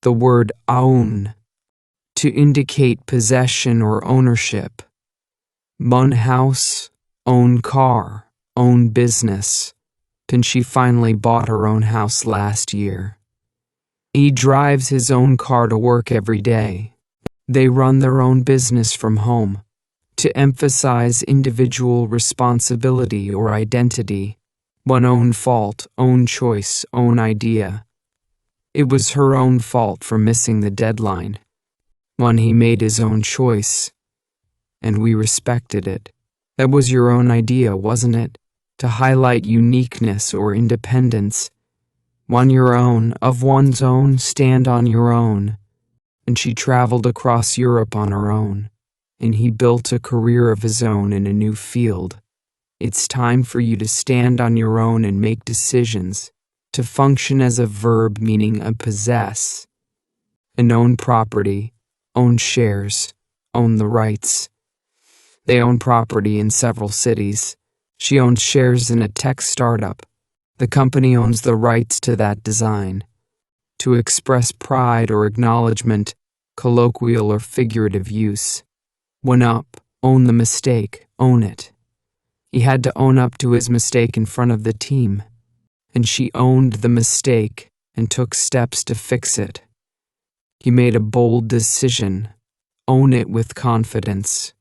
the word own to indicate possession or ownership. Own house, own car, own business. And she finally bought her own house last year. He drives his own car to work every day. They run their own business from home to emphasize individual responsibility or identity, one own fault, own choice, own idea. It was her own fault for missing the deadline. When he made his own choice, and we respected it. That was your own idea, wasn't it? To highlight uniqueness or independence. On your own, of one's own, stand on your own. And she traveled across Europe on her own, and he built a career of his own in a new field. It's time for you to stand on your own and make decisions, to function as a verb meaning a possess, and own property, own shares, own the rights. They own property in several cities. She owns shares in a tech startup. The company owns the rights to that design. To express pride or acknowledgement, colloquial or figurative use. When up, own the mistake, own it. He had to own up to his mistake in front of the team, and she owned the mistake and took steps to fix it. He made a bold decision, own it with confidence.